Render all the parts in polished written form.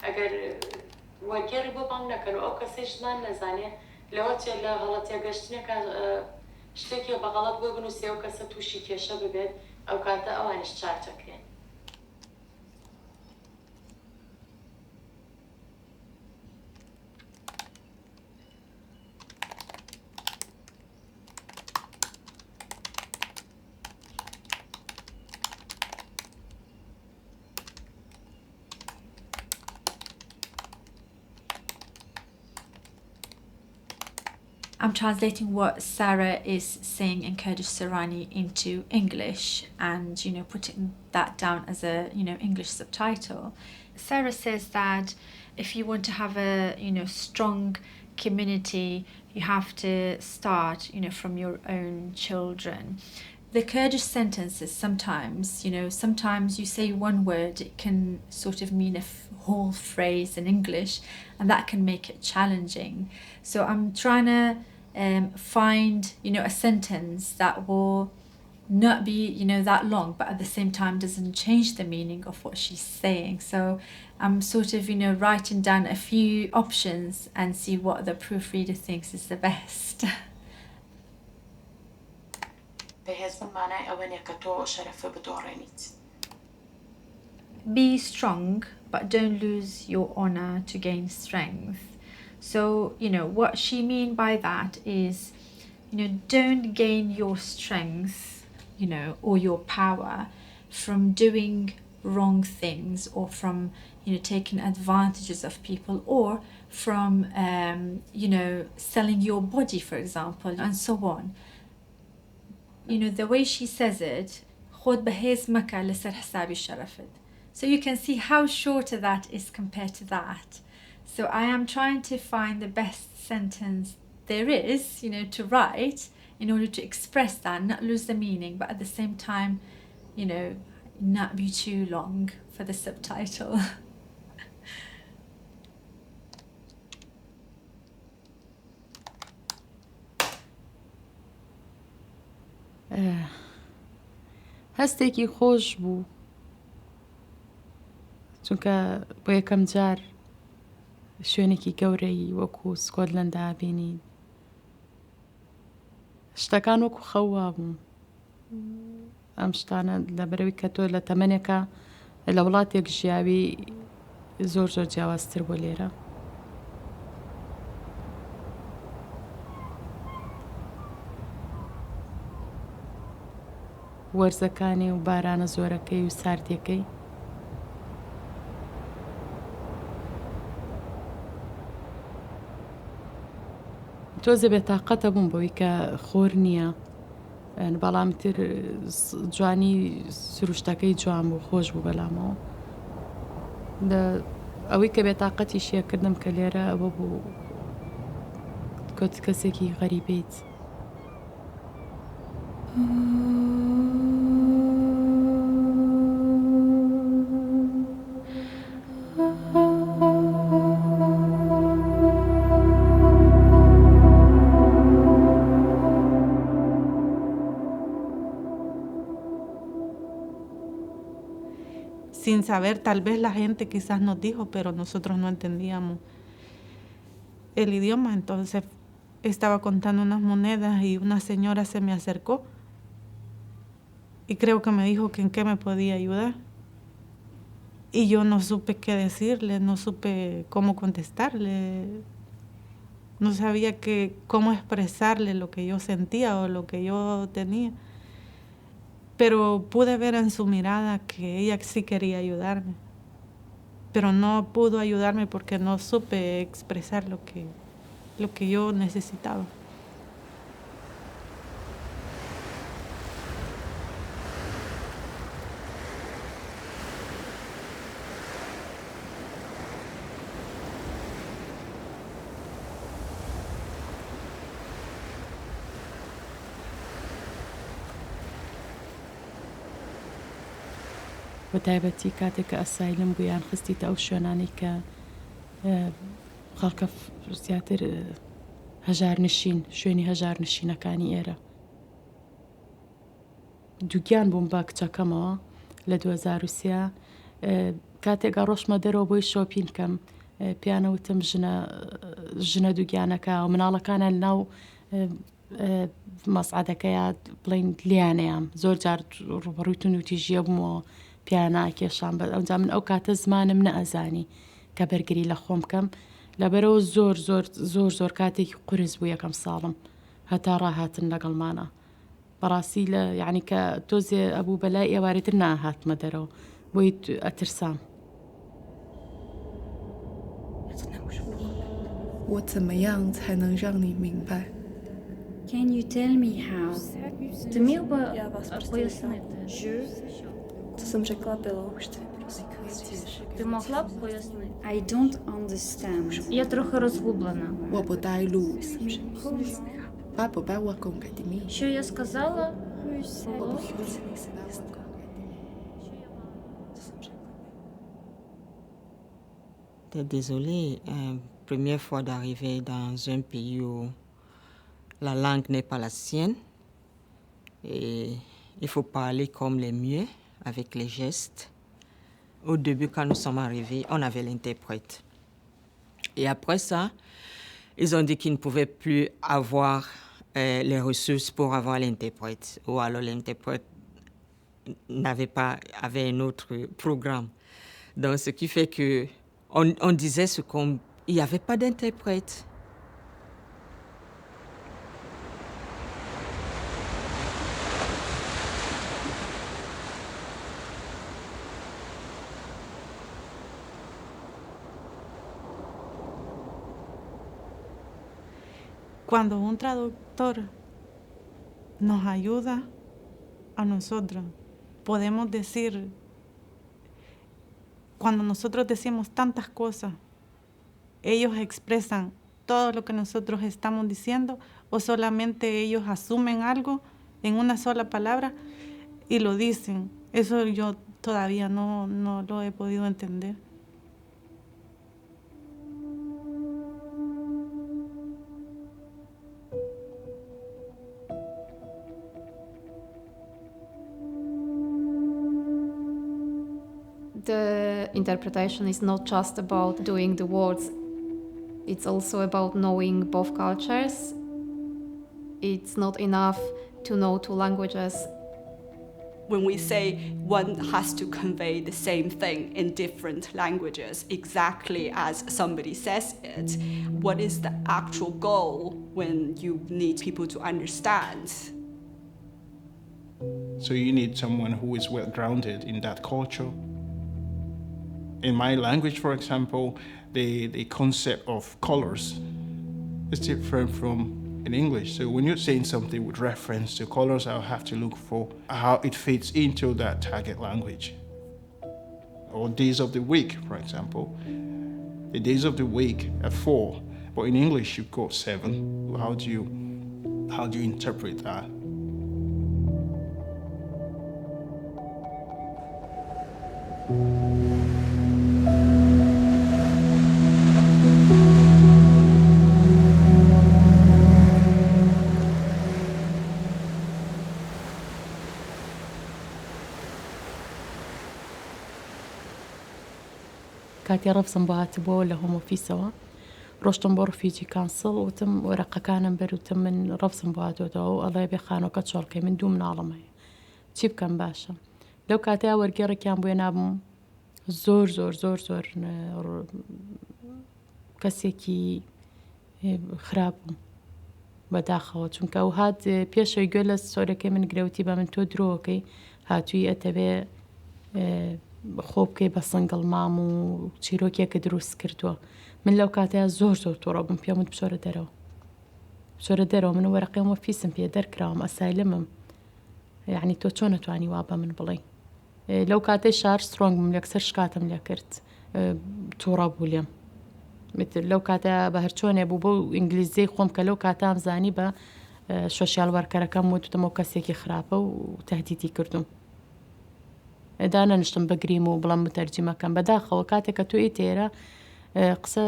ئەگەر وەرگێڕی بۆ بام نەکەن و ئەو کەسێشمان نەزانێ لەوە چێ لە هەڵەتیا گەشتنێکە شتێکی بەغەڵەت بۆ بنووسێ ئەو کەسە تووشی کێشە ببێت ئەو کاتە ئەوانش چارتەکرێن. I'm translating what Sarah is saying in Kurdish Sorani into English and, putting that down as a, English subtitle. Sarah says that if you want to have a, strong community, you have to start, from your own children. The Kurdish sentences sometimes, sometimes you say one word, it can sort of mean a whole phrase in English, and that can make it challenging. So I'm trying to find, a sentence that will not be, that long, but at the same time doesn't change the meaning of what she's saying. So I'm sort of, writing down a few options and see what the proofreader thinks is the best. Be strong, but don't lose your honor to gain strength. So, what she means by that is, don't gain your strength, or your power from doing wrong things or from, taking advantages of people or from, selling your body, for example, and so on. The way she says it, خود بهز مكة لسر حسابي شرفت. So you can see how shorter that is compared to that. So I am trying to find the best sentence there is, to write in order to express that, not lose the meaning, but at the same time, not be too long for the subtitle. هەستێکی خۆش بوو چونکە بۆ یەکەم جار شوێنێکی گەورەی وەکو سکۆتلەندا بینین شتەکان وەکو خەوا بوون ئەم شتانە لەبەرەوەی کە تۆ لە تەمەنێکە لە وڵاتێک ژیاوی زۆر جیاوازتر بۆ لێرە وەرزەکانی و بارانە زۆرەکەی و ساردیەکەی تۆزە بێتاقەتە بووم بەوەی کە خۆر نییە بەڵام تر جوانی سروشتەکەی جوان بوو خۆش بوو بەلامەوە ئەوەی کە بێتاقەتی شیەکردم کە لێرە ئەوە بوو کۆت کەسێکی غەریبیت Sin saber, tal vez la gente quizás nos dijo, pero nosotros no entendíamos el idioma. Entonces estaba contando unas monedas y una señora se me acercó y creo que me dijo que en qué me podía ayudar. Y yo no supe qué decirle, no supe cómo contestarle, no sabía cómo expresarle lo que yo sentía o lo que yo tenía. Pero pude ver en su mirada que ella sí quería ayudarme. Pero no pudo ayudarme porque no supe expresar lo que yo necesitaba. بە تایبەتی کاتێک کە ئەسایلم بوویان خستیتە ئەو شوێنانی کە خەڵکە زیاتر هەژارنشین شوێنی هەژارنشینەکانی ئێرە دووگیان بووم بە کچەکەمەوە لە 2003 کاتێکا ڕۆشمە دەرەوە بۆی شۆپین کەم پیانەوتم ژنە دووگیانەکە و مناڵەکانە ناو مەسعادەکەیە بڵین لیانەیەم زۆر جار ڕوبەڕووی نوتی ژیە بوومەوە پیاناکێشان بە ئەوجا من ئەو کاتە زمانم نەئەزانی کە بەرگری لە خۆم کەم لەبەرەوە زۆر کاتێکی قورس بوو یەکەم ساڵم هەتا ڕاهاتن لەگەڵمانە بەڕاستی لە یعنی کە تۆزێ ئەبوو بەلای ئێوارێتر ناهاتمە دەرەوە بۆی ئەترسام 我怎么样才能让你明白？ Can you tell me how? Ти міг би пояснити? Co jsem řekla bylo. Ти могла б пояснити? I don't understand. Я трохи розгублена. 我不带路。爸爸把我供给的秘密。 Що я сказала? Désolée, première fois d'arriver dans un pays où la langue n'est pas la sienne et il faut parler comme les mieux avec les gestes. Au début, quand nous sommes arrivés, on avait l'interprète. Et après ça, ils ont dit qu'ils ne pouvaient plus avoir les ressources pour avoir l'interprète. Ou alors l'interprète avait un autre programme. Donc, ce qui fait que on disait il n'y avait pas d'interprète. Cuando un traductor nos ayuda a nosotros, podemos decir, cuando nosotros decimos tantas cosas, ellos expresan todo lo que nosotros estamos diciendo o solamente ellos asumen algo en una sola palabra y lo dicen. Eso yo todavía no lo he podido entender. The interpretation is not just about doing the words, it's also about knowing both cultures. It's not enough to know two languages. When we say one has to convey the same thing in different languages exactly as somebody says it, what is the actual goal when you need people to understand? So you need someone who is well grounded in that culture. In my language, for example, the concept of colors is different from in English. So when you're saying something with reference to colors, I'll have to look for how it fits into that target language. Or days of the week, for example. The days of the week are 4, but in English you've got 7. How do you interpret that? کاتی ڕەفزم بۆ هاتبووە لە هۆم ئۆفیسەوە ڕۆشتم بۆ ڕفیجی کانسڵ وتم وەرەقەکانم بەروتم من ڕەفزم بۆ هاتۆتەوە و ئەڵێ بێ خانۆکە چۆڵکەی من 2 مناڵم هەیە چی بکەم باشە لەو کاتەیە وەرگێڕێکیان بۆیە نابووم زۆر کەسێکی خراپ بووم بەداخەوە چونکە ئەو هات پێشەوەی گوێ لە سۆرەکەی من گرەوتی بە من تۆ درۆکەی هاتووی ئەتەبێ خۆ بکەی بە سنگڵ مام و چیرۆکێکە دروست کردووە من لەو کاتەیە زۆر تۆڕە بووم پێم وت بچۆرە دەرەوە من وەرەقەی ئۆفیسم پێ دەرکراوم ئەسایلمم یعنی تۆ چۆن نەتوانی وا بە من بڵێ لەو کاتەی شار سترۆنگ بووم لەکسەر شکاتم لێ کرد تووڕە بوو لێم لەو کاتە بە هەرچۆنێ بوو بۆ ئینگلیزیی خۆم کە لەو کاتام زانی بە سۆشیال وەرکەرەکەم وتمەوە کەسێکی خراپە و تەهدیدی کردوم دانەنیشتم بەگریم و بڵام متەرجیمەکەم بەداخەوە کاتێک کە توی تێرە قسە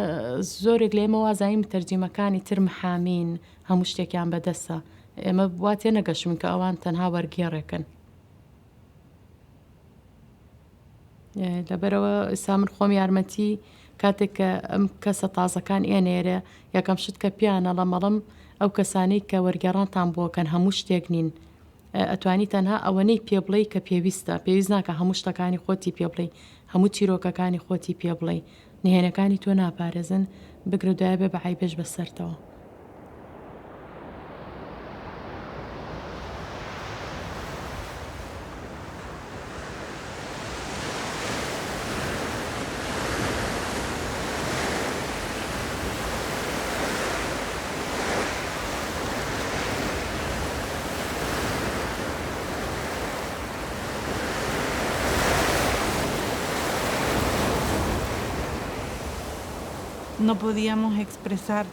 زۆرێک لێمە وازایی متەرجیمەکانی تر محامین هەموو شتێکیان بەدەسە ئێمە وا تێ نەگەشتین کە ئەوان تەنها وەرگێڕێکن لەبەرەوە ئێستا من خۆم یارمەتی کاتێک کە ئەم کەسە تازەکان ئێنێرە یەکەم شت کە پیانە لە مەڵم ئەو کەسانەی کە وەرگێڕانتان بۆکەن هەموو شتێک نین ئەتوانی تەنها ئەوەنەی پێ بڵێ کە پێویستە پێویست ناکە هەموو شتەکانی خۆتی پێ بڵێ هەموو چیرۆکەکانی خۆتی پێ بڵێ نهێنەکانی تۆ ناپارێزن بگرە دوایە بێ بەعی بێژ بەسەرتەوە. No podíamos expresar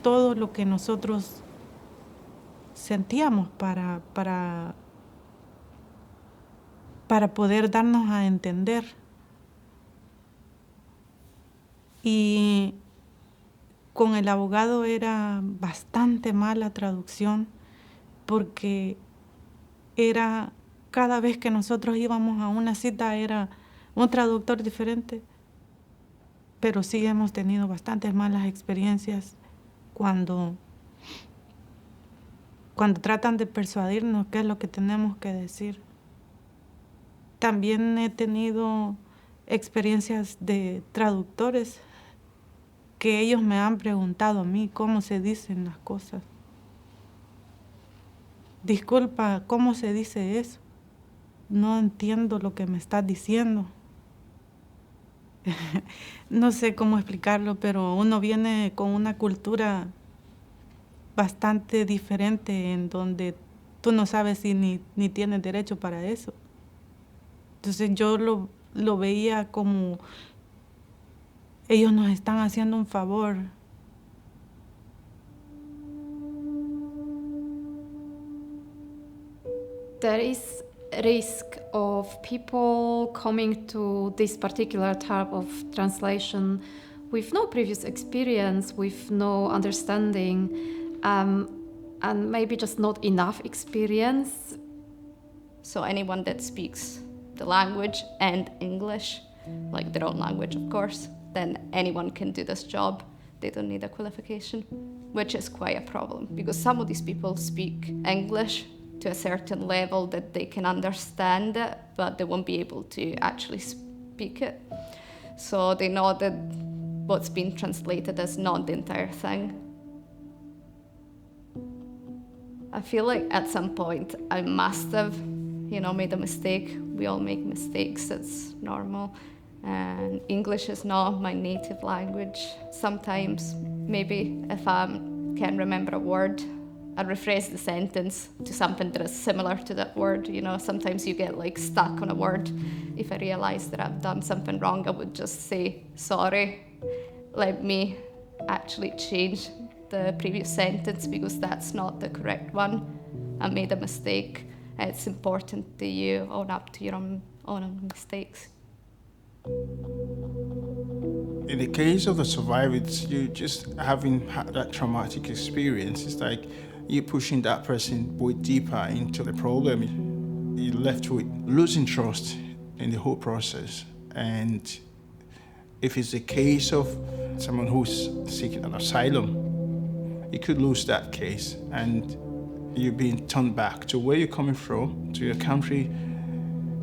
todo lo que nosotros sentíamos para poder darnos a entender. Y con el abogado era bastante mala traducción porque era cada vez que nosotros íbamos a una cita era un traductor diferente. Pero sí hemos tenido bastantes malas experiencias cuando tratan de persuadirnos qué es lo que tenemos que decir. También he tenido experiencias de traductores que ellos me han preguntado a mí cómo se dicen las cosas. Disculpa, ¿cómo se dice eso? No entiendo lo que me estás diciendo. No sé cómo explicarlo, pero uno viene con una cultura bastante diferente en donde tú no sabes si ni tienes derecho para eso. Entonces yo lo veía como ellos nos están haciendo un favor. There is risk of people coming to this particular type of translation with no previous experience, with no understanding, and maybe just not enough experience. So anyone that speaks the language and English, like their own language of course, then anyone can do this job. They don't need a qualification, which is quite a problem because some of these people speak English to a certain level that they can understand it, but they won't be able to actually speak it. So they know that what's being translated is not the entire thing. I feel like at some point I must have, made a mistake. We all make mistakes, it's normal. And English is not my native language. Sometimes, maybe if I can't remember a word, I rephrase the sentence to something that is similar to that word. Sometimes you get stuck on a word. If I realize that I've done something wrong, I would just say, sorry, let me actually change the previous sentence because that's not the correct one. I made a mistake. It's important that you own up to your own mistakes. In the case of the survivors, you just having had that traumatic experience, it's like you pushing that person way deeper into the problem. You're left with losing trust in the whole process. And if it's a case of someone who's seeking an asylum, you could lose that case and you're being turned back to where you're coming from, to your country.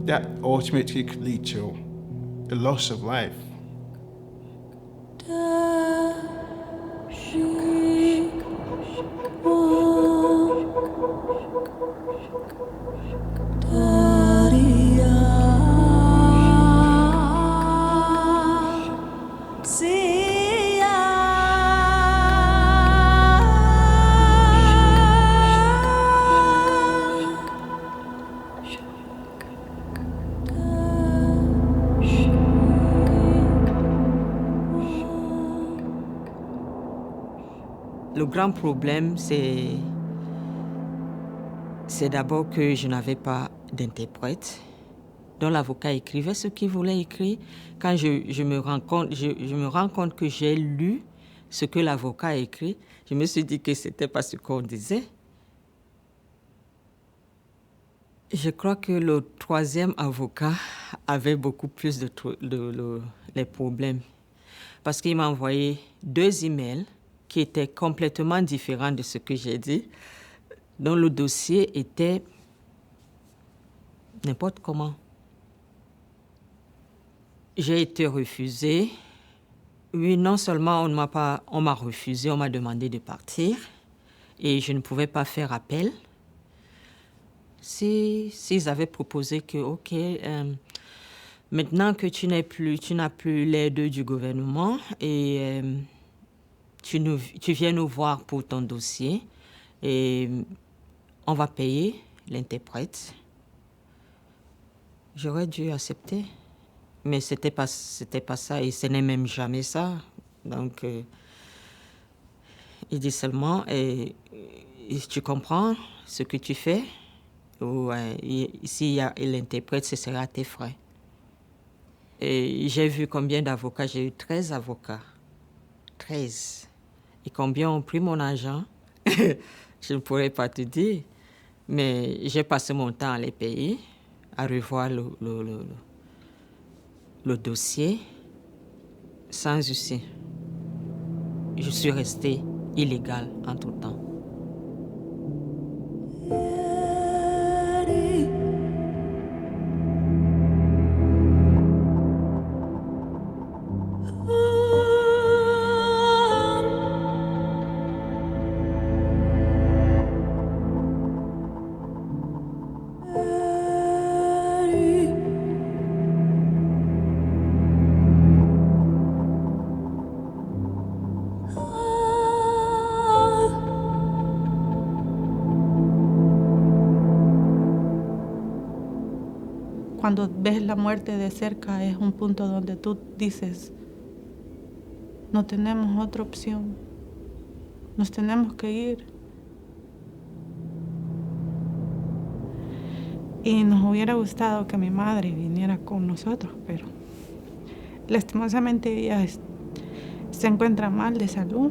That ultimately could lead to a loss of life. Le grand problème, c'est d'abord que je n'avais pas d'interprète. Donc l'avocat écrivait ce qu'il voulait écrire. Quand je me rends compte que j'ai lu ce que l'avocat a écrit, je me suis dit que c'était pas ce qu'on disait. Je crois que le troisième avocat avait beaucoup plus les problèmes. Parce qu'il m'a envoyé 2 emails qui étaient complètement différents de ce que j'ai dit, dont le dossier était n'importe comment. J'ai été refusée. Oui, non seulement on m'a refusé, on m'a demandé de partir et je ne pouvais pas faire appel. S'ils avaient proposé que, OK, maintenant que tu n'as plus l'aide du gouvernement et tu viens nous voir pour ton dossier et on va payer l'interprète, j'aurais dû accepter. Mais c'était pas ça et ce n'est même jamais ça. Donc, il dit seulement, tu comprends ce que tu fais ou s'il y a l'interprète, ce sera à tes frais. Et j'ai vu combien d'avocats, j'ai eu 13 avocats. 13. Et combien ont pris mon argent, je ne pourrais pas te dire. Mais j'ai passé mon temps à les payer, à revoir le dossier sans souci. Je suis restée illégale en tout temps. Cuando ves la muerte de cerca es un punto donde tú dices, no tenemos otra opción, nos tenemos que ir. Y nos hubiera gustado que mi madre viniera con nosotros, pero lastimosamente ella se encuentra mal de salud.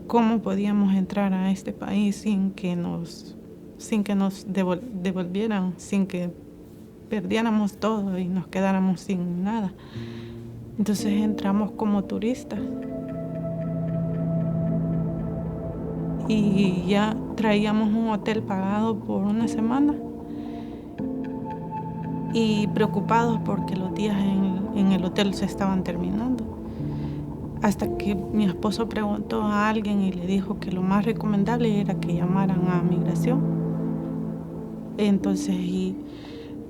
¿Cómo podíamos entrar a este país sin que nos devolvieran, sin que perdiéramos todo y nos quedáramos sin nada? Entonces entramos como turistas y ya traíamos un hotel pagado por una semana y preocupados porque los días en el hotel se estaban terminando. Hasta que mi esposo preguntó a alguien y le dijo que lo más recomendable era que llamaran a migración. Entonces, y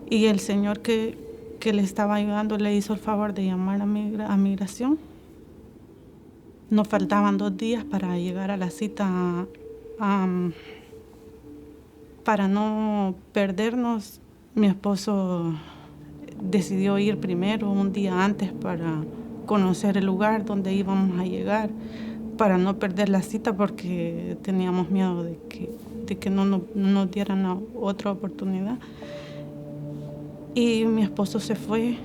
el señor que le estaba ayudando le hizo el favor de llamar a migración. Nos faltaban 2 días para llegar a la cita. Para no perdernos, mi esposo decidió ir primero un día antes para conocer el lugar donde íbamos a llegar, para no perder la cita porque teníamos miedo de que no nos dieran otra oportunidad. Y mi esposo se fue,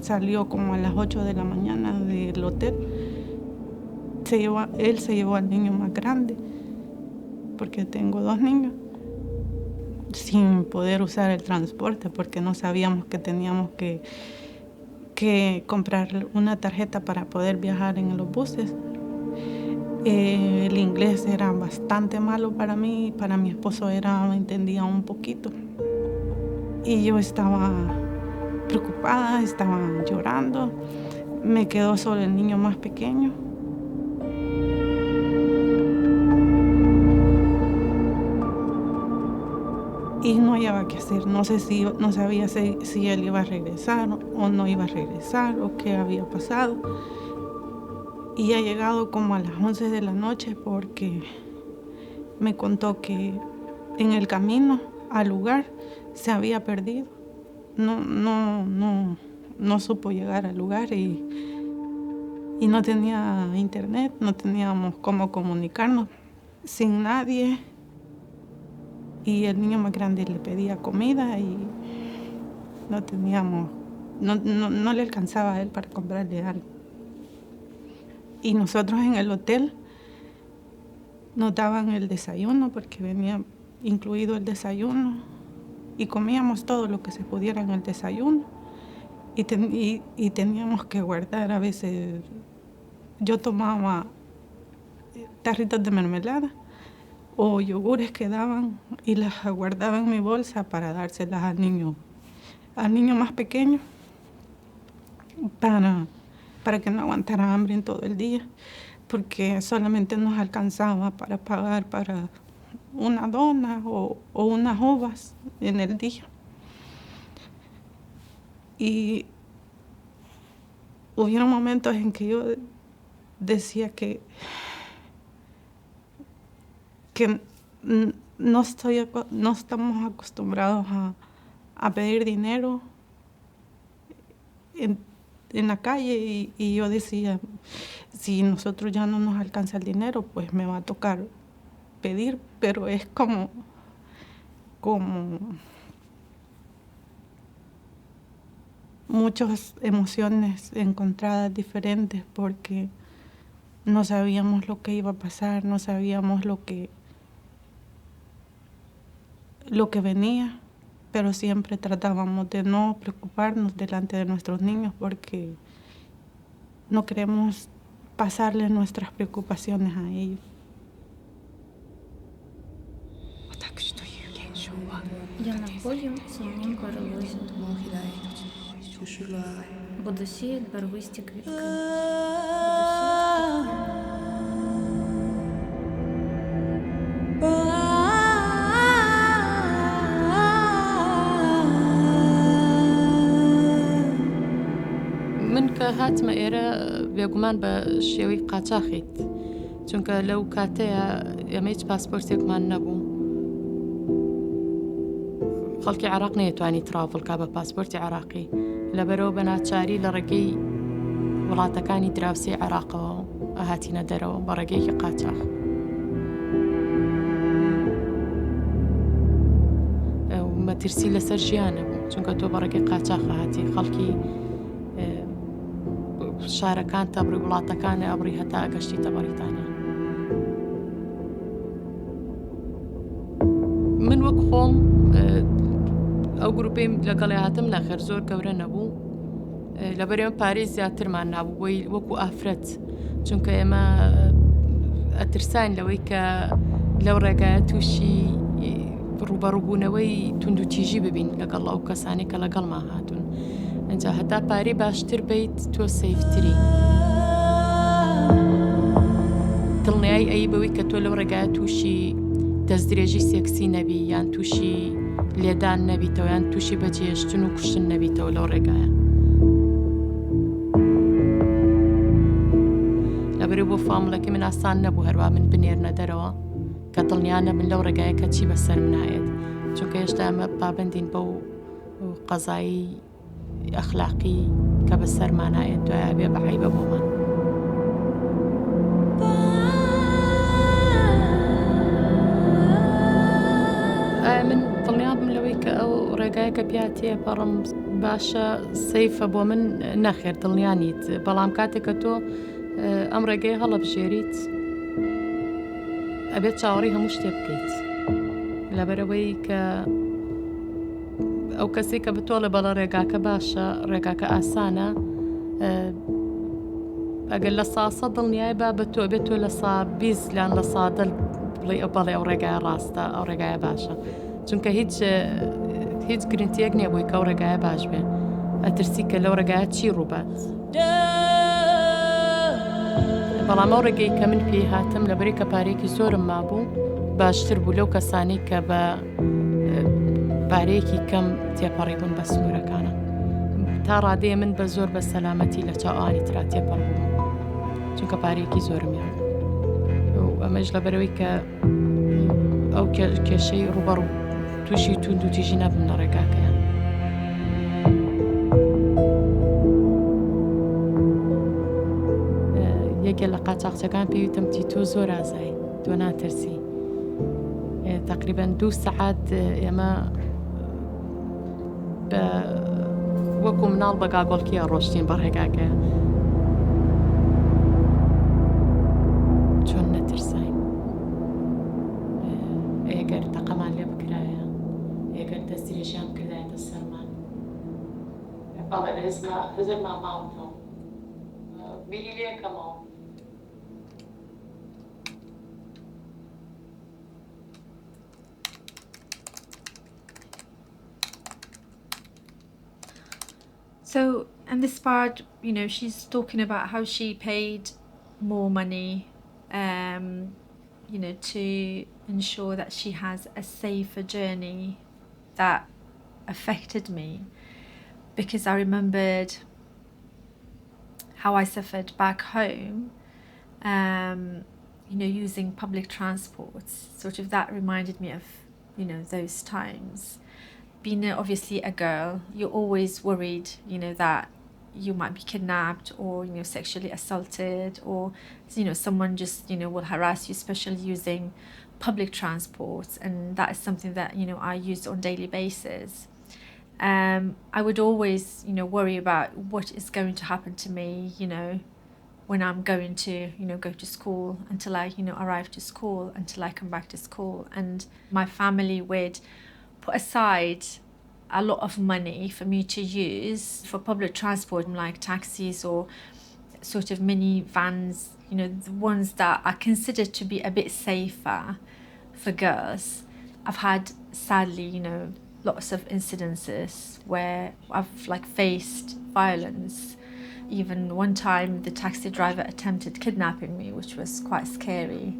salió como a las 8 de la mañana del hotel. Él se llevó al niño más grande, porque tengo 2 niños, sin poder usar el transporte porque no sabíamos que teníamos que comprar una tarjeta para poder viajar en los buses. El inglés era bastante malo para mí, para mi esposo entendía un poquito. Y yo estaba preocupada, estaba llorando. Me quedó solo el niño más pequeño. Y no hallaba qué hacer, no sabía si él iba a regresar o no iba a regresar o qué había pasado. Y ha llegado como a las 11 de la noche porque me contó que en el camino al lugar se había perdido. No supo llegar al lugar y no tenía internet, no teníamos cómo comunicarnos sin nadie. Y el niño más grande le pedía comida y no le alcanzaba a él para comprarle algo. Y nosotros en el hotel nos daban el desayuno porque venía incluido el desayuno, y comíamos todo lo que se pudiera en el desayuno, y teníamos que guardar. A veces yo tomaba tarritas de mermelada o yogures que daban y las guardaba en mi bolsa para dárselas al niño más pequeño, para que no aguantara hambre en todo el día, porque solamente nos alcanzaba para pagar para una dona o unas uvas en el día. Y hubieron momentos en que yo decía que no estamos acostumbrados a pedir dinero en la calle, y yo decía, si nosotros ya no nos alcanza el dinero, pues me va a tocar pedir, pero es como muchas emociones encontradas diferentes, porque no sabíamos lo que iba a pasar, no sabíamos lo que venía, pero siempre tratábamos de no preocuparnos delante de nuestros niños, porque no queremos pasarles nuestras preocupaciones a ellos. Я находим самим барвист. Буду сеять барвисті квітки. من کە هاتمە ئێرە بێگومان بە شێوەی قاچاقیت، چونکە لەو کاتەیە ئێمە هیچ پاسپۆرتێکمان نەبوو. خەڵکی عێراق نەیەتوانی تراڤڵ کا بە پاسپۆرتی عێراقی، لەبەرەوە بە ناچاری لە ڕێگەی وڵاتەکانی دراوسێ عێراقەوە ئەهاتینە دەرەوە بە ڕێگەیەکی قاچاق. مەترسی لەسەر ژیانە بوو، چونکە تۆ بە ڕێگەی قاچاق هاتی، خەڵکی شارەکان تەبڕی وڵاتەکانە ئەبڕی هەتا گەشتیتە بەریتانیا. من وەک خۆم ئەو گروپەیم لەگەڵی هاتم نەخێر زۆر گەورە نەبوو، لەبەر ئێمە پارەی زیاترمان نابوو بۆی وەکو ئافرەت، چونکە ئێمە ئەترسان لەوەی کە لەو ڕێگایە تووشی ڕوبەڕووبوونەوەی توندوتیژی ببین لەگەڵ ئەو کەسانی کە لەگەڵمان هاتوون. ئەجا هەتا پارەی باشتر بیت تۆ سەیفتری. دڵنیایی ئەی بەوەی کە تۆ لەو ڕێگایە تووشی دەستدرێژی سێکسی نەبی، یان تووشی لێدان نەبیتەوە، یان تووشی بەجێهێشتن و کوشتن نەبیتەوە لەو ڕێگایە. لەبەرەوە بۆ فامڵەکە من ئاسان نەبوو هەروە من بنێرنە دەرەوە کە دڵنیانە من لەو ڕێگایە کە چی بەسەر من هایێت، چونکە هێشتا ئەمە پابەندین بەو قەزایی ئەخلاقی کە بەسەرمان هایێت دوایە بێ بەعیبە بۆمان. من دڵنیابم لەوەی کە ئەو ڕێگایە کە پیاتێ پەڕم باشە سەیفە بۆ من نەخێر دڵنیانیت، بەڵام کاتێک کە تۆ ئەم ڕێگەی هەڵەبژێریت ئەبێت چاوەڕی هەموو شتێ بکەیت، لەبەرەوەی کە ئەو کەسی کە بتۆڵە بەڵە ڕێگاکە باشە، ڕێگاکە ئاسانە، ئەگەر لە ساسە دڵنیای با بە تۆ بێت تۆ لە سا 20 لان لە سادە بڵێ بەڵێ ئەو ڕێگایە ڕاستە، ئەو ڕێگایە باشە، چونکە هیچ گرنگتیەک نییە بۆی کە ئەو ڕێگایە باش بێ، ئەترسی کە لەو ڕێگایە چی ڕووبات. بەڵام ئەو ڕێگەی کە من پێی هاتم لەبەری کە پارێکی زۆرم مابوو باشتر بوو لەو کەسانی کە بە پارەیەکی کەم تێپەڕی بوون بە سنوورەکانە. تا ڕادەیە من بە زۆر بە سەلامەتی لە چاوانی ترا تێپەڕ بووم، چونکە پارێکی زۆرم یان. ئەمەش لەبەرەوەی کە ئەو کێشەی ڕوبەڕوو تووشی توندوتیژی نەبوون لە ڕێگاکەیان. یەکێ لە قاچاقچەکان پێویستم تی تۆ زۆر ئازایی، تۆ ناترسی. تقریبا 2 سەعات ئێمە وەکو مناڵ بە گاگۆڵکیە ڕۆشتین بە ڕێگاکەیە. چۆن نەترساین؟ ئەگەر تەقەمان لێ But it is not, is it my mouth? Really, come on. So, and this part, you know, she's talking about how she paid more money, you know, to ensure that she has a safer journey. That affected me because I remembered how I suffered back home, you know, using public transport. Sort of that reminded me of, you know, those times. Being obviously a girl, you're always worried, you know, that you might be kidnapped or, you know, sexually assaulted, or, you know, someone just, you know, will harass you, especially using public transport. And that is something that, you know, I use on a daily basis. I would always, you know, worry about what is going to happen to me, you know, when I'm going to, you know, go to school, until I, you know, arrive to school, until I come back to school. And my family would put aside a lot of money for me to use for public transport, like taxis or sort of mini vans, you know, the ones that are considered to be a bit safer for girls. I've had, sadly, you know, lots of incidences where I've like faced violence. Even one time the taxi driver attempted kidnapping me, which was quite scary.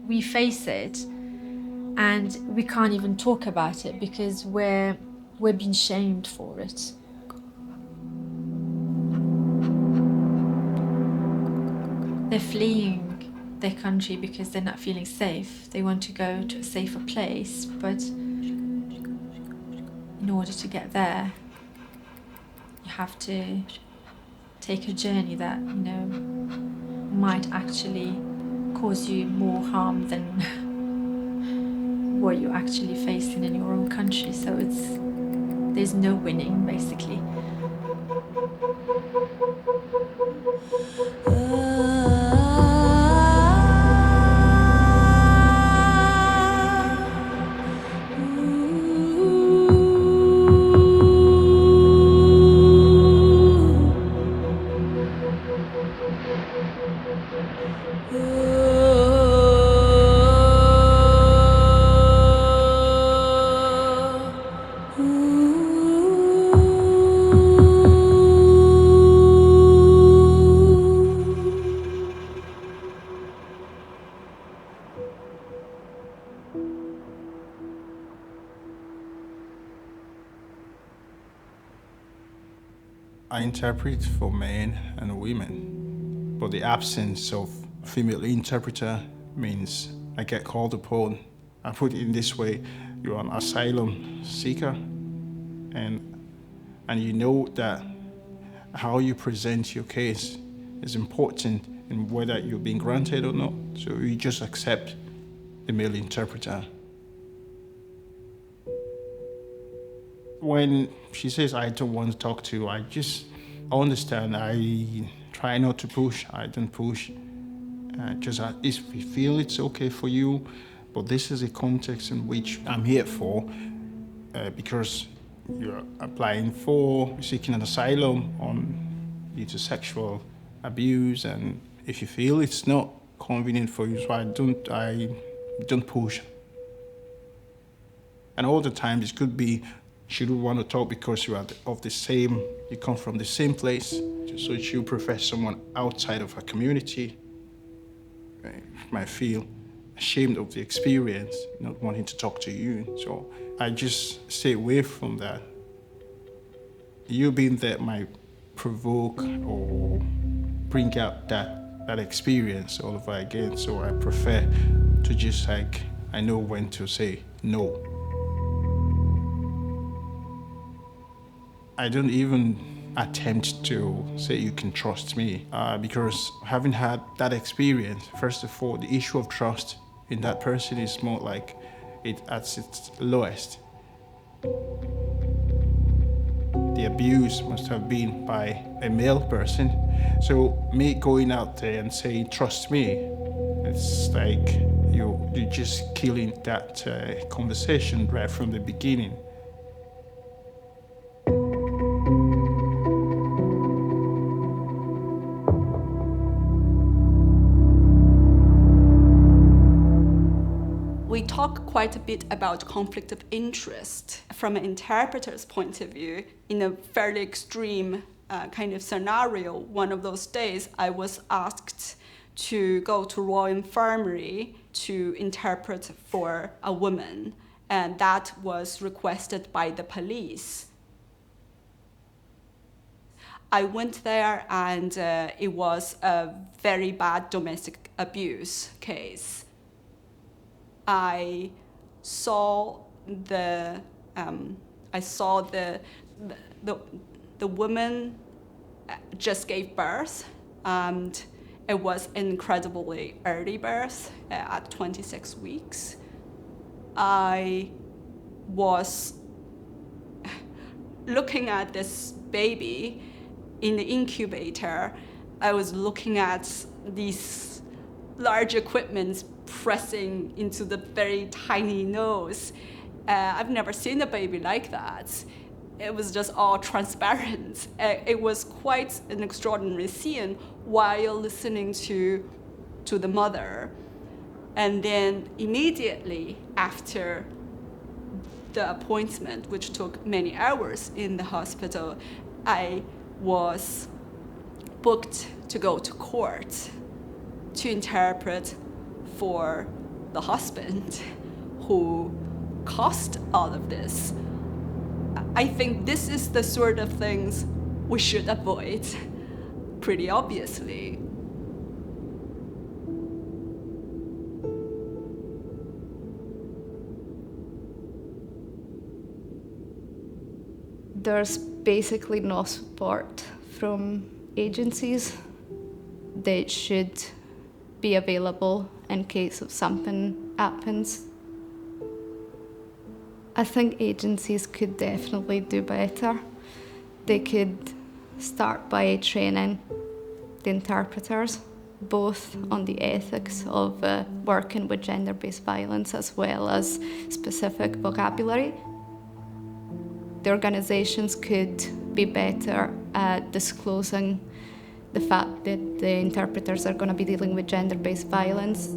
We face it and we can't even talk about it because we're being shamed for it. They're fleeing their country because they're not feeling safe. They want to go to a safer place, but in order to get there, you have to take a journey that, you know, might actually cause you more harm than what you're actually facing in your own country. So there's no winning, basically. I interpret for men and women, but the absence of a female interpreter means I get called upon. I put it in this way: you're an asylum seeker, and you know that how you present your case is important in whether you're being granted or not. So you just accept the male interpreter. When she says, I don't want to talk to you, I just understand. I try not to push. I don't push. Just if we feel it's okay for you, but this is a context in which I'm here for, because you're applying for, seeking an asylum due to sexual abuse, and if you feel it's not convenient for you, so I don't push. And all the time, this could be, she don't want to talk because you are you come from the same place, so she prefer someone outside of her community. Might feel ashamed of the experience, not wanting to talk to you. So I just stay away from that. You being there might provoke or bring out that experience all over again. So I prefer to just I know when to say no. I don't even attempt to say you can trust me, because having had that experience, first of all, the issue of trust in that person is more like it at its lowest. The abuse must have been by a male person. So me going out there and saying, trust me, it's like you're just killing that conversation right from the beginning. quite a bit about conflict of interest from an interpreter's point of view. In a fairly extreme kind of scenario, one of those days I was asked to go to Royal Infirmary to interpret for a woman, and that was requested by the police. I went there, and it was a very bad domestic abuse case. I saw the woman just gave birth, and it was incredibly early birth at 26 weeks. I was looking at this baby in the incubator. I was looking at these large equipments pressing into the very tiny nose. I've never seen a baby like that. It was just all transparent. It was quite an extraordinary scene while listening to the mother. And then immediately after the appointment, which took many hours in the hospital, I was booked to go to court to interpret for the husband who caused all of this. I think this is the sort of things we should avoid, pretty obviously. There's basically no support from agencies that should be available in case of something happens. I think agencies could definitely do better. They could start by training the interpreters, both on the ethics of working with gender-based violence as well as specific vocabulary. The organizations could be better at disclosing the fact that the interpreters are going to be dealing with gender-based violence.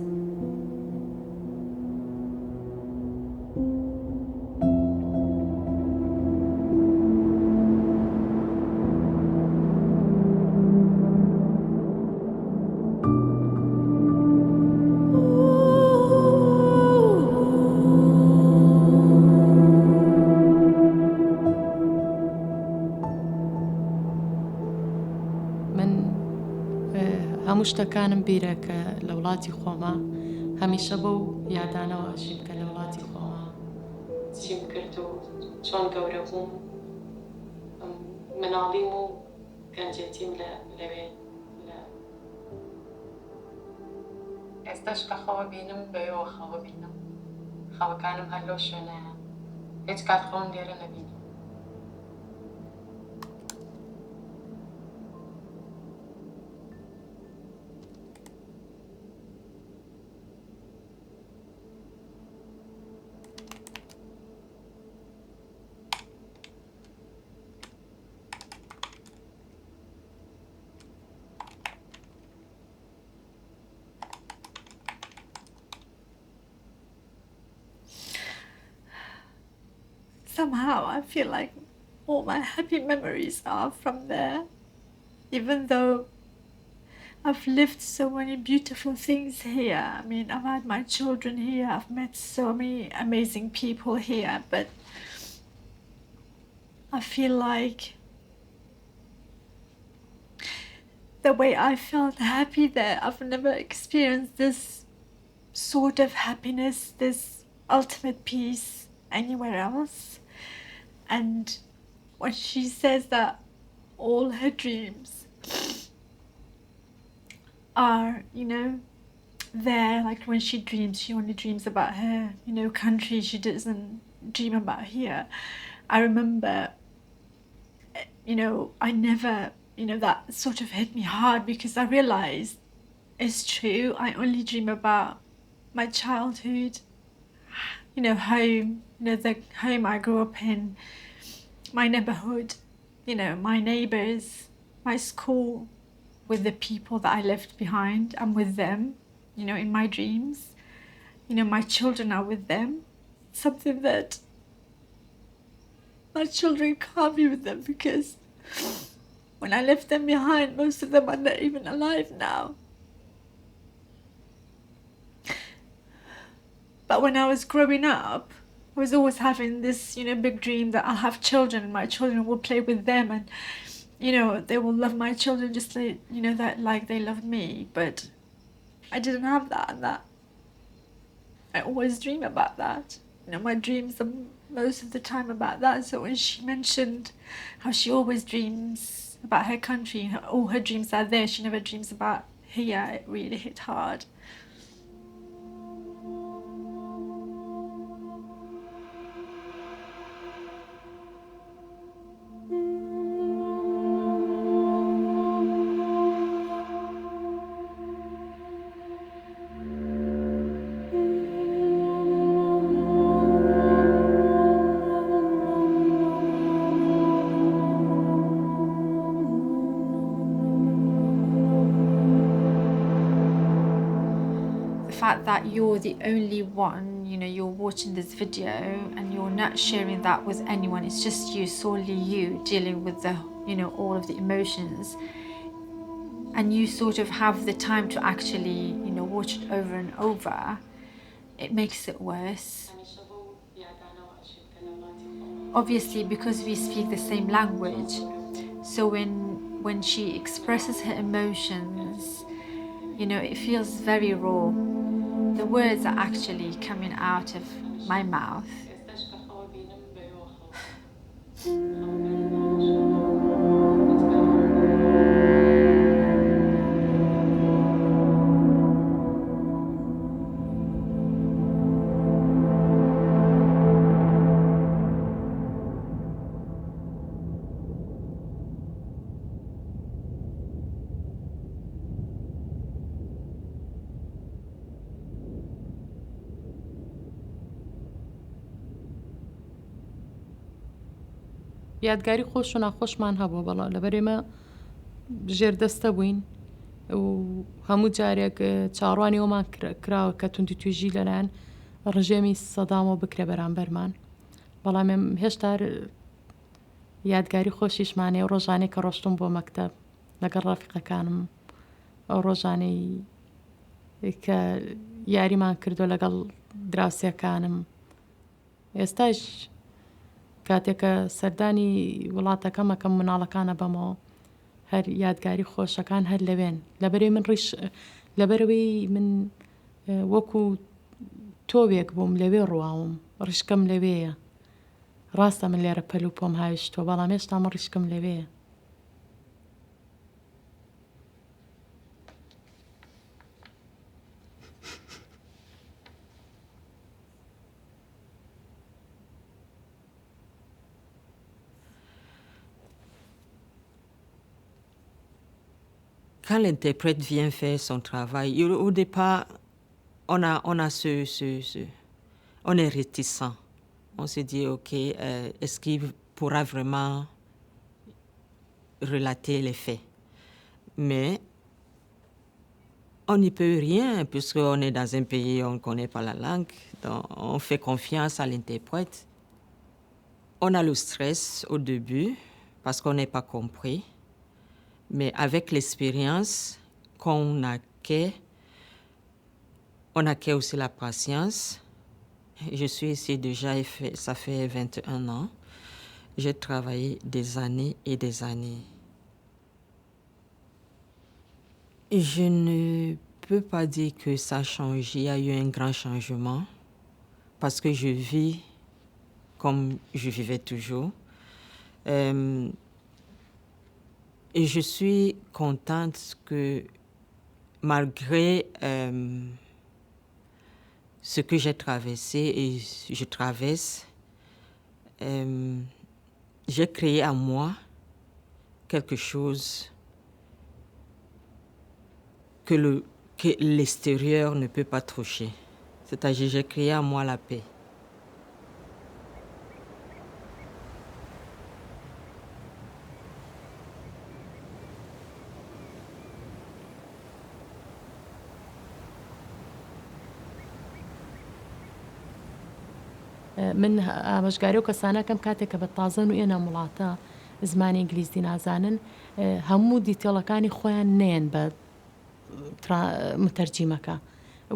هەموو شتەکانم بیرە کە لە وڵاتی خۆمە هەمیشە بەو یادانەوە ژیم کە لە وڵاتی خۆمە چیم کرد و چۆن گەورە بووم مناڵیم و گەنجێتیم لەوێ ئێستاش کە خەوە بینم بەوێەوە خەوە بینم خەوەکانم هەر لەو شوێنەیە هیچ کات خۆم لێرە نەبینم. Somehow I feel like all my happy memories are from there, even though I've lived so many beautiful things here. I mean, I've had my children here, I've met so many amazing people here, but I feel like the way I felt happy there, I've never experienced this sort of happiness, this ultimate peace anywhere else. And when she says that all her dreams are, there, like when she dreams, she only dreams about her, country, she doesn't dream about here. I remember, I never, that sort of hit me hard because I realized it's true, I only dream about my childhood, home, the home I grew up in, my neighborhood, my neighbors, my school, with the people that I left behind. I'm with them, in my dreams. My children are with them. something that my children can't be with them, because when I left them behind, most of them are not even alive now. But when I was growing up, I was always having this, big dream that I'll have children and my children will play with them, and, they will love my children just like, that like they loved me. But I didn't have that, and that I always dream about that. My dreams are most of the time about that. So when she mentioned how she always dreams about her country, all her dreams are there, she never dreams about here, it really hit hard. Fact that you're the only one, you're watching this video and you're not sharing that with anyone. It's just you, solely you, dealing with the, all of the emotions, and you sort of have the time to actually, watch it over and over. It makes it worse. Obviously, because we speak the same language, so when she expresses her emotions, it feels very raw. The words are actually coming out of my mouth. یادگاری خۆش و ناخۆشمان هەبوو، بەڵام لەبەرێمە ژێردەستە بووین و هەموو جارێک چاڕوانی ئەومان کراوە کە توندی توێژی لەلایەن ڕژێمی سەدامەوە بکرێ بەرامبەرمان. بەڵام هێشتا یادگاری خۆشیشمانەیە و ڕۆژانەی کە ڕۆشتم بۆ مەکتەب لەگەڵ ڕەفیقەکانم، ئەو ڕۆژانەی کە یاریمان کردو لەگەڵ دراوسێکانم. ئێستاش کاتێکە سەردانی وڵاتەکەمە کەم مناڵەکانە بەمەوە هەر یادگاری خۆشەکان هەر لەوێن. لەبەرەوەی من لەبەرەوەی من وەکو تۆوێک بووم لەوێ ڕواوم، ڕشکم لەوەیە. ڕاستە من لێرە پەل و پۆم هاویشتووە، بەڵام هێشتا من ڕشکم لەوەیە. Quand l'interprète vient faire son travail, au départ, on a on est réticent. On se dit, OK, est-ce qu'il pourra vraiment relater les faits? Mais on n'y peut rien, puisqu'on est dans un pays où on ne connaît pas la langue. Donc on fait confiance à l'interprète. On a le stress au début, parce qu'on n'est pas compris. Mais avec l'expérience qu'on acquiert, on acquiert aussi la patience. Je suis ici déjà, ça fait 21 ans. J'ai travaillé des années et des années. Je ne peux pas dire que ça a changé, il y a eu un grand changement, parce que je vis comme je vivais toujours. Et je suis contente que malgré ce que j'ai traversé et je traverse, j'ai créé en moi quelque chose que l'extérieur ne peut pas toucher. C'est-à-dire, j'ai créé en moi la paix. من ئاماژگاری و کەسانەکەم کاتێک کە بە تازەن و ئێنە وڵاتە زمانی ئینگلیزی نازانن هەموو دیتێڵەکانی خۆیان نێن بە متەرجیمەکە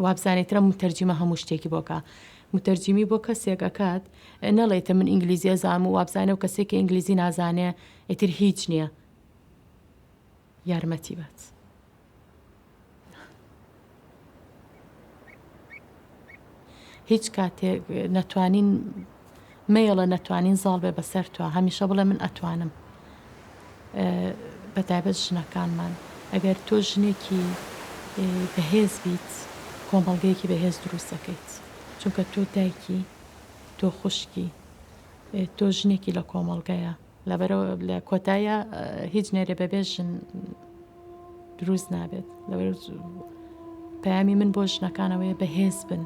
وابزانێترە متەرجیمە هەموو شتێکی بۆکە متەرجیمی بۆ کەسێکەکات نەڵێتە من ئینگلیزی ئەزانم و وابزانێ و کەسێکی ئینگلیزی نازانێ ئیتر هیچ نییە یارمەتی بێت. هیچ کاتێک نەتوانین مەیڵە نەتوانین زاڵ بێ بەسەر توە هەمیشە بڵێ من ئەتوانم بەتایبەت ژنەکانمان ئەگەر تۆ ژنێکی بەهێز بیت کۆمەڵگەیەکی بەهێز دروست دەکەیت چونکە تۆ دایکی تۆ خوشکی تۆ ژنێکی لە کۆمەڵگەیە لەبەرەوە لە کۆتایە هیچ نێرە بەبێ ژن دروست نابێت لەبەر پەیامی من بۆ ژنەکانەوەیە بەهێز بن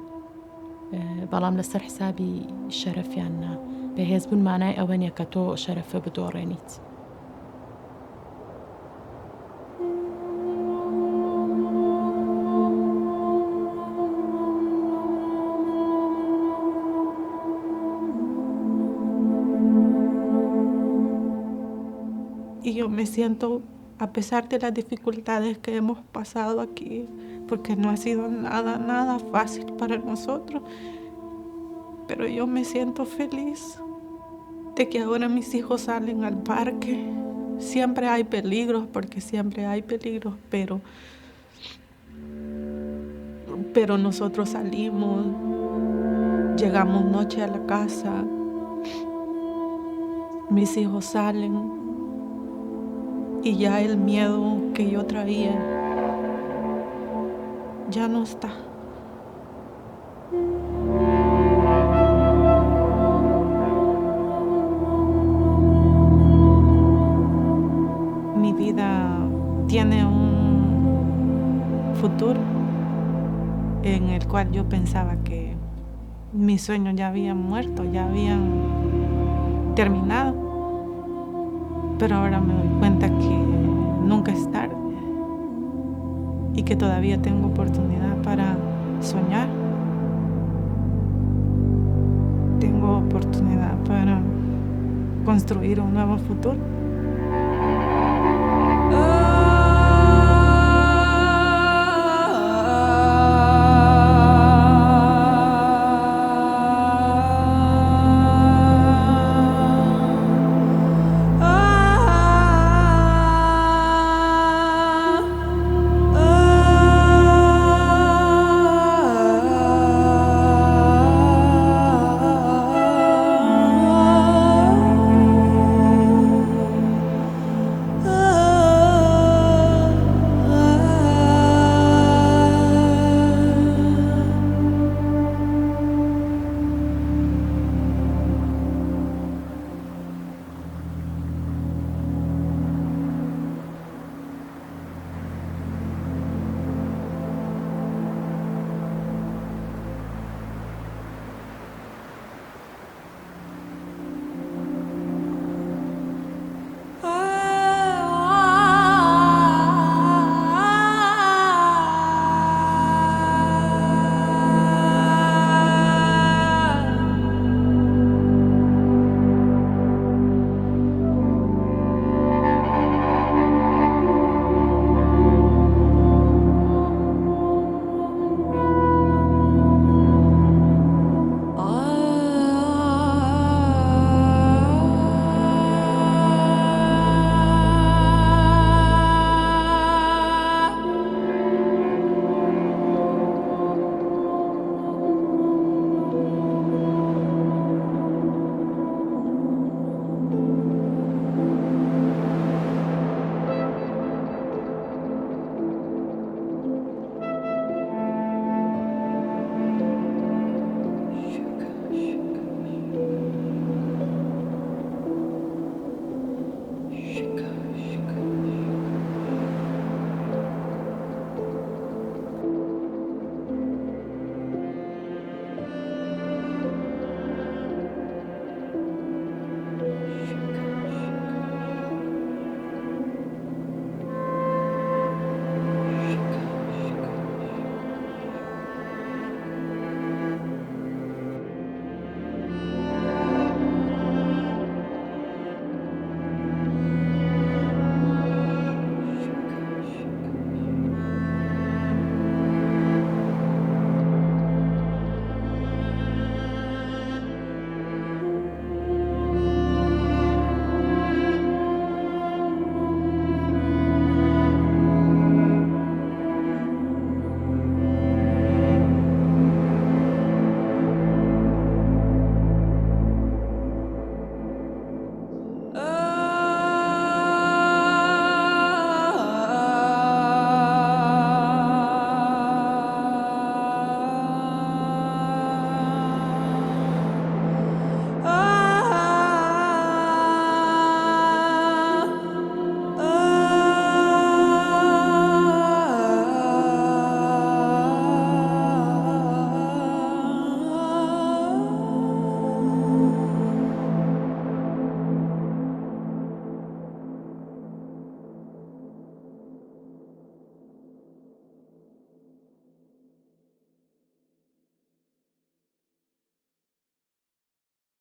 بەڵام لەسەر حسابی شەرەفیاننا بەهێز بوون مانای ئەوە نیە کە تۆ شەرەفە بدۆڕێنیت. Y yo me siento, a pesar de las dificultades que hemos pasado aquí, porque no ha sido nada fácil para nosotros, pero yo me siento feliz de que ahora mis hijos salen al parque. Siempre hay peligros, porque siempre hay peligros, pero nosotros salimos, llegamos noche a la casa, mis hijos salen. Y ya el miedo que yo traía ya no está. Mi vida tiene un futuro en el cual yo pensaba que mis sueños ya habían muerto, ya habían terminado. Pero ahora me doy cuenta que nunca es tarde y que todavía tengo oportunidad para soñar. Tengo oportunidad para construir un nuevo futuro.